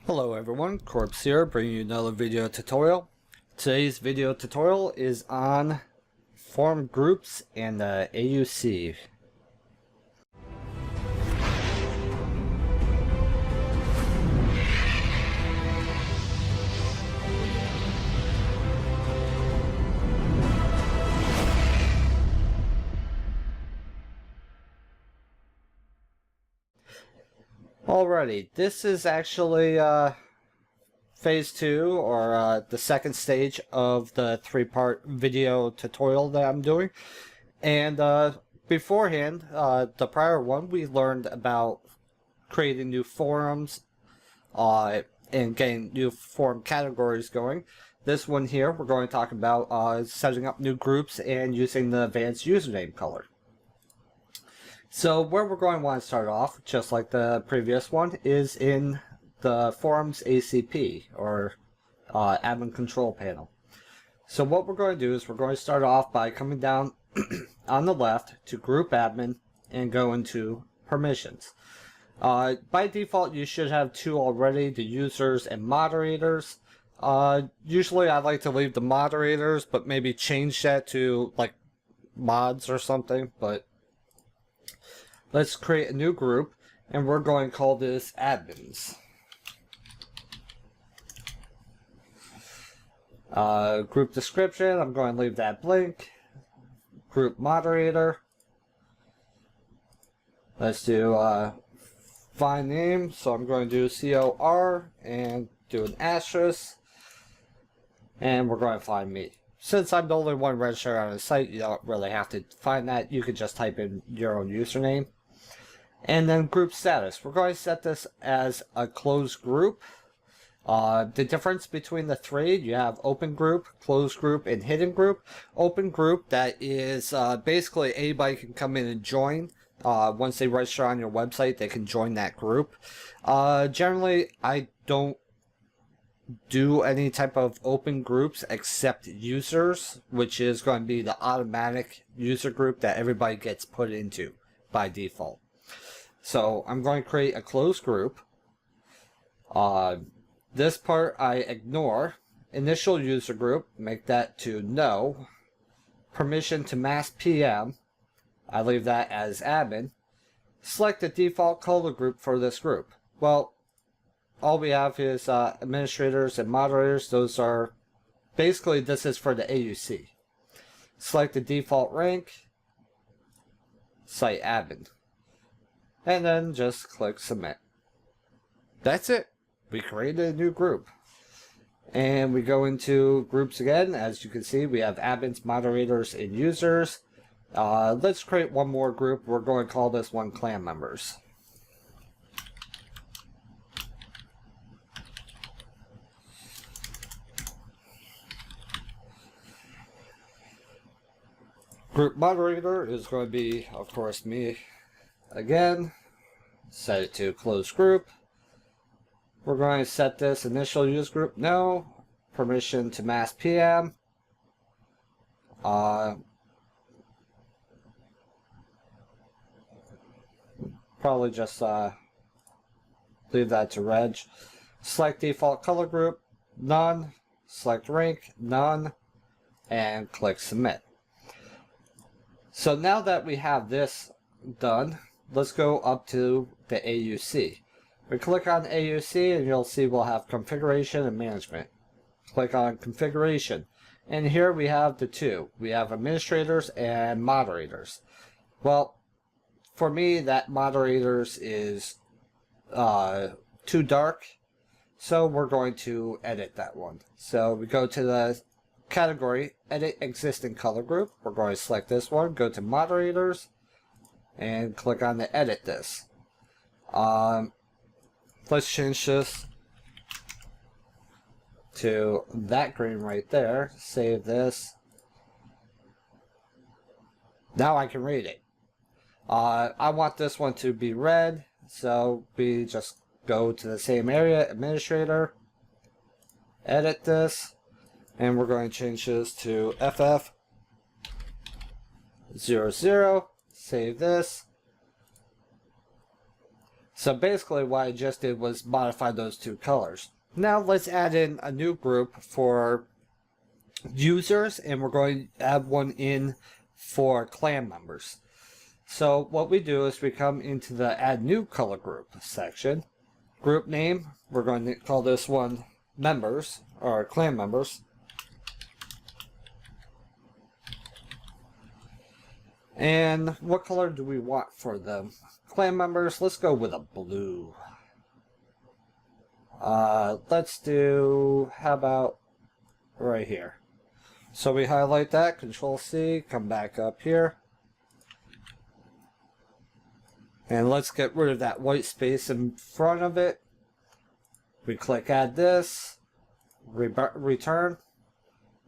Hello everyone, Corpse here, bringing you another video tutorial. Today's video tutorial is on forum groups and AUC. Alrighty, this is actually phase 2 or the second stage of the 3-part video tutorial that I'm doing. And beforehand, the prior one, we learned about creating new forums and getting new forum categories going. This one here, we're going to talk about setting up new groups and using the advanced username color. So where we're going to want to start off, just like the previous one, is in the forums ACP, or admin control panel. So what we're going to do is we're going to start off by coming down on the left to group admin and go into permissions. By default, you should have two already, the users and moderators. Usually I like to leave the moderators, but maybe change that to like mods or something. But let's create a new group, and we're going to call this admins. Group description, I'm going to leave that blank. Group moderator. Let's do find name, so I'm going to do COR and do an asterisk. And we're going to find me. Since I'm the only one registered on the site, you don't really have to find that. You can just type in your own username. And then group status. We're going to set this as a closed group. The difference between the three, you have open group, closed group, and hidden group. Open group, that is basically anybody can come in and join. Once they register on your website, they can join that group. Generally, I don't do any type of open groups except users, which is going to be the automatic user group that everybody gets put into by default. So I'm going to create a closed group. This part I ignore. Initial user group, make that to no. Permission to mass PM, I leave that as admin. Select the default color group for this group. Well, all we have is administrators and moderators. Those are, basically this is for the AUC. Select the default rank, site admin. And then just click submit. That's it. We created a new group. And we go into groups again. As you can see, we have admins, moderators, and users. Let's create one more group. We're going to call this one clan members. Group moderator is going to be, of course, me again. Set it to closed group. We're going to set this initial use group no. Permission to mass PM. Probably just leave that to reg. Select default color group, none. Select rank, none. And click submit. So now that we have this done, let's go up to the AUC. We click on AUC and you'll see we'll have configuration and management. Click on configuration. And here we have the two. We have administrators and moderators. Well, for me that moderators is too dark. So we're going to edit that one. So we go to the category, edit existing color group. We're going to select this one, go to moderators, and click on the edit this. Let's change this to that green right there. Save this. Now I can read it. I want this one to be red, so we just go to the same area, administrator, edit this, and we're going to change this to FF00. Save this. So basically what I just did was modify those two colors. Now let's add in a new group for users, and we're going to add one in for clan members. So what we do is we come into the add new color group section. Group name, we're going to call this one members, or clan members. And what color do we want for them? Clan members, let's go with a blue. Let's do, how about right here? So we highlight that, Control C, come back up here. And let's get rid of that white space in front of it. We click add this, return.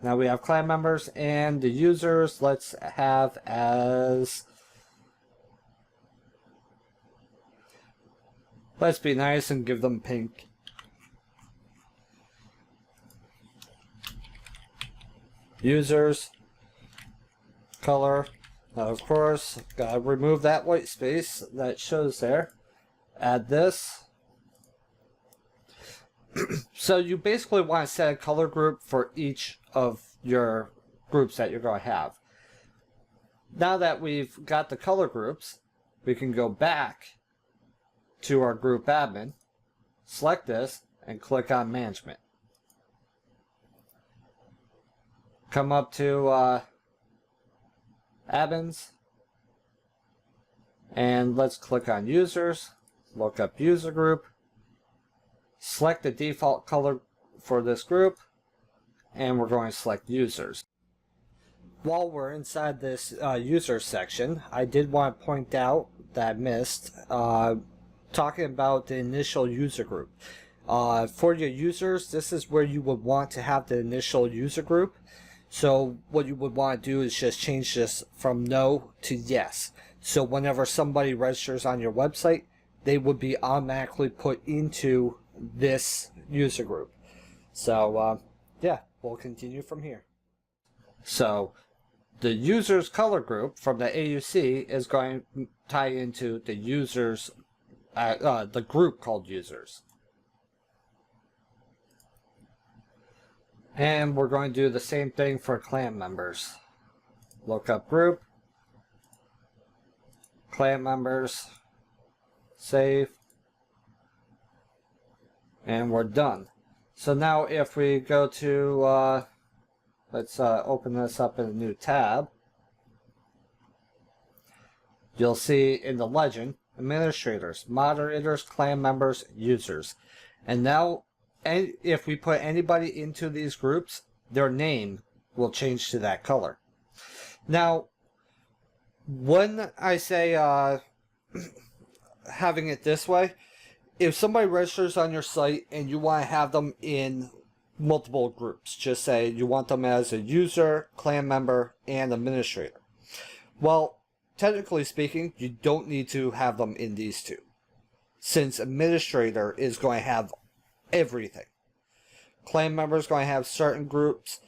Now we have clan members, and the users let's have as, let's be nice and give them pink. Users, color. Now of course, gotta remove that white space that shows there. Add this. So you basically want to set a color group for each of your groups that you're going to have. Now that we've got the color groups, we can go back to our group admin, select this, and click on management. Come up to admins, and let's click on users, look up user group, select the default color for this group, and we're going to select users. While we're inside this user section, I did want to point out that I missed talking about the initial user group. For your users, this is where you would want to have the initial user group. So what you would want to do is just change this from no to yes. So whenever somebody registers on your website, they would be automatically put into this user group. So yeah, we'll continue from here. So the users color group from the AUC is going to tie into the users, the group called users. And we're going to do the same thing for clan members. Look up group, clan members, save, and we're done. So now if we go to, let's open this up in a new tab, you'll see in the legend, administrators, moderators, clan members, users. And now if we put anybody into these groups, their name will change to that color. Now, when I say having it this way, if somebody registers on your site and you want to have them in multiple groups, just say you want them as a user, clan member, and administrator. Well, technically speaking, you don't need to have them in these two, since administrator is going to have everything. Clan member is going to have certain groups.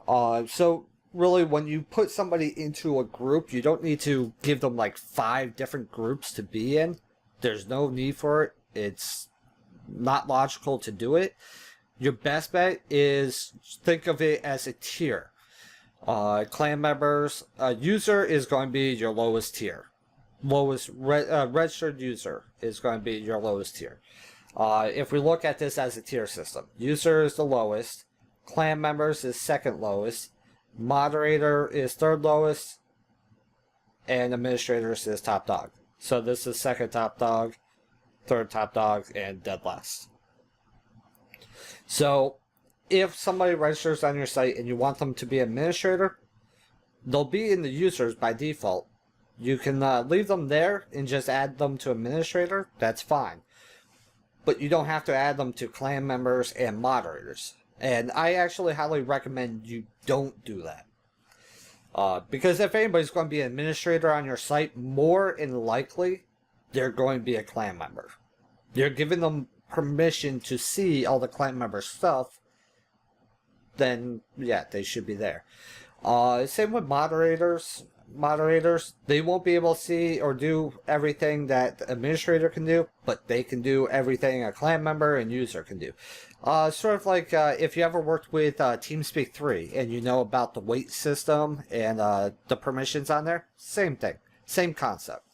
So really, when you put somebody into a group, you don't need to give them like 5 different groups to be in. There's no need for it. It's not logical to do it. Your best bet is think of it as a tier. Clan members, user is going to be your lowest tier. Registered user is going to be your lowest tier. If we look at this as a tier system, user is the lowest, clan members is second lowest, moderator is third lowest, and administrators is top dog. So this is second top dog, third top dog, and dead last. So if somebody registers on your site and you want them to be administrator, they'll be in the users by default. You can leave them there and just add them to administrator. That's fine. But you don't have to add them to clan members and moderators. And I actually highly recommend you don't do that. Because if anybody's going to be an administrator on your site, more than likely, they're going to be a clan member. You're giving them permission to see all the clan member stuff, then yeah, they should be there. Same with moderators. moderators, they won't be able to see or do everything that the administrator can do, but they can do everything a clan member and user can do. Sort of like if you ever worked with TeamSpeak 3 and you know about the weight system and the permissions on there, same thing, same concept.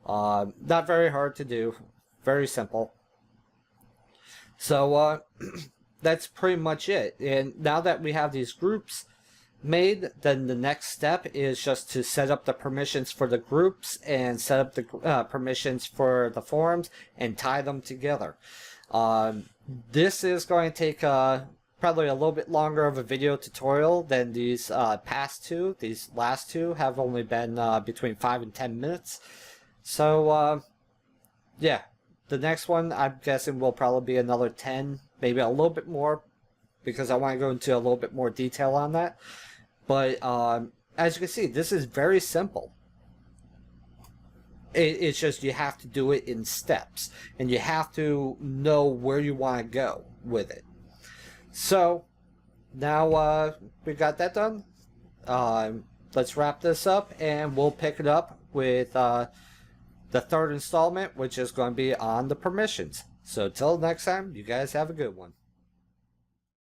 Not very hard to do, very simple. So that's pretty much it. And now that we have these groups made, then the next step is just to set up the permissions for the groups and set up the permissions for the forums and tie them together. This is going to take probably a little bit longer of a video tutorial than these past two. These last two have only been between 5 and 10 minutes. So yeah, the next one I'm guessing will probably be another 10, maybe a little bit more, because I want to go into a little bit more detail on that. But as you can see, this is very simple. It's just you have to do it in steps, and you have to know where you want to go with it. So now we got that done. Let's wrap this up, and we'll pick it up with the third installment, which is going to be on the permissions. So till next time, you guys have a good one.